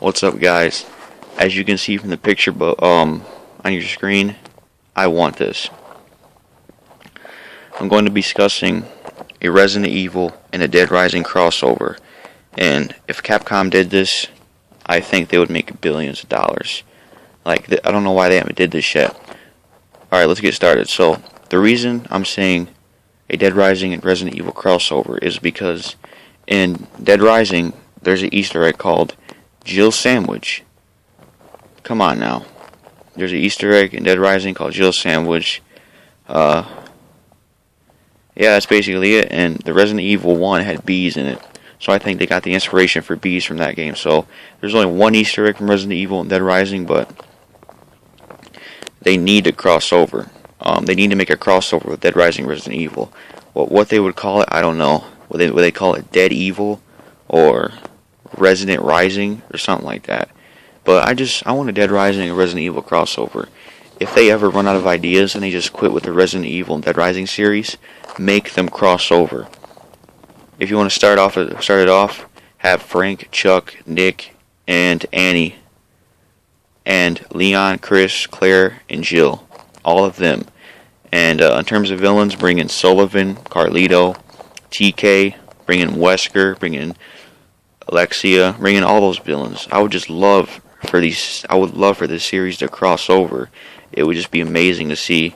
What's up, guys? As you can see from the picture on your screen, I want this. I'm going to be discussing a Resident Evil and a Dead Rising crossover, and if Capcom did this, I think they would make billions of dollars. I don't know why they haven't did this yet. Alright, let's get started. So, the reason I'm saying a Dead Rising and Resident Evil crossover is because in Dead Rising, there's an Easter egg called Jill's Sandwich. Come on now. There's an Easter egg in Dead Rising called Jill's Sandwich. Yeah, that's basically it. And the Resident Evil 1 had bees in it. So I think they got the inspiration for bees from that game. So there's only one Easter egg from Resident Evil and Dead Rising, but they need to cross over. They need to make a crossover with Dead Rising and Resident Evil. What they would call it, I don't know. Would they call it Dead Evil or Resident Rising or something like that? But I want a Dead Rising and Resident Evil crossover. If they ever run out of ideas and they just quit with the Resident Evil and Dead Rising series, make them cross over. If you want to start it off, have Frank, Chuck, Nick, and Annie, and Leon, Chris, Claire, and Jill. All of them. And in terms of villains, bring in Sullivan, Carlito, TK, bring in Wesker, bring in Alexia, bring in all those villains. I would love for this series to cross over. It would just be amazing to see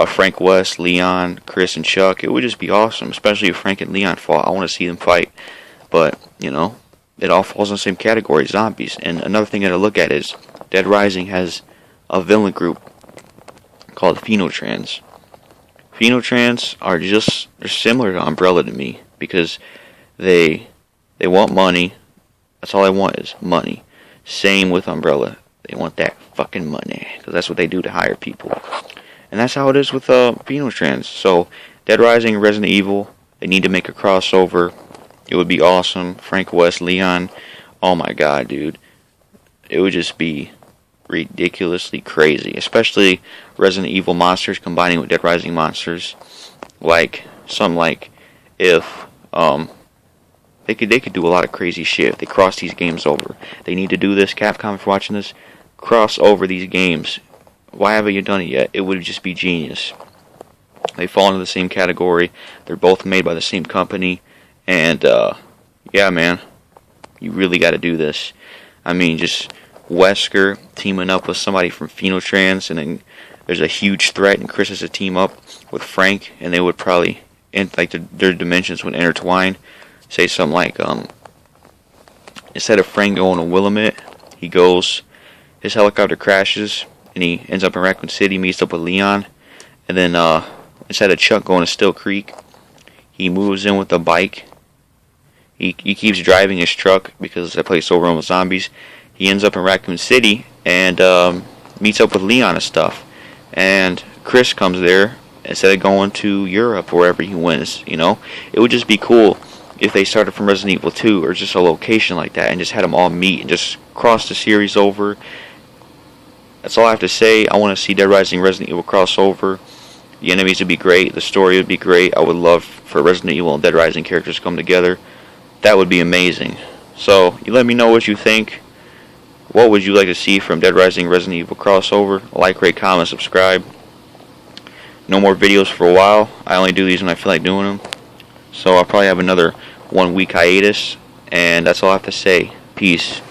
Frank, West, Leon, Chris, and Chuck. It would just be awesome, especially if Frank and Leon fought. I want to see them fight. But, it all falls in the same category, zombies. And another thing to look at is Dead Rising has a villain group called Phenotrans. Phenotrans they're similar to Umbrella to me because they want money. That's all they want is money. Same with Umbrella. They want that fucking money because that's what they do to hire people. And that's how it is with Phenotrans. So Dead Rising and Resident Evil, they need to make a crossover. It would be awesome. Frank, West, Leon. Oh my god, dude. It would just be ridiculously crazy. Especially Resident Evil monsters combining with Dead Rising monsters. Something like if they could do a lot of crazy shit if they cross these games over. They need to do this. Capcom, if you're watching this, cross over these games. Why haven't you done it yet? It would just be genius. They fall into the same category. They're both made by the same company. And, yeah, man. You really got to do this. I mean, just Wesker teaming up with somebody from Phenotrans, and then there's a huge threat, and Chris has to team up with Frank, and they would probably, their dimensions would intertwine. Say something like, instead of Frank going to Willamette, his helicopter crashes, and he ends up in Raccoon City, meets up with Leon, and then, instead of Chuck going to Still Creek, he moves in with a bike. He keeps driving his truck because that place is overrun with zombies. He ends up in Raccoon City and meets up with Leon and stuff. And Chris comes there instead of going to Europe, wherever he wins, It would just be cool if they started from Resident Evil 2 or just a location like that and just had them all meet and just cross the series over. That's all I have to say. I want to see Dead Rising and Resident Evil crossover. The enemies would be great. The story would be great. I would love for Resident Evil and Dead Rising characters to come together. That would be amazing. So, you let me know what you think. What would you like to see from Dead Rising and Resident Evil crossover? Like, rate, comment, subscribe. No more videos for a while. I only do these when I feel like doing them. So I'll probably have another 1 week hiatus. And that's all I have to say. Peace.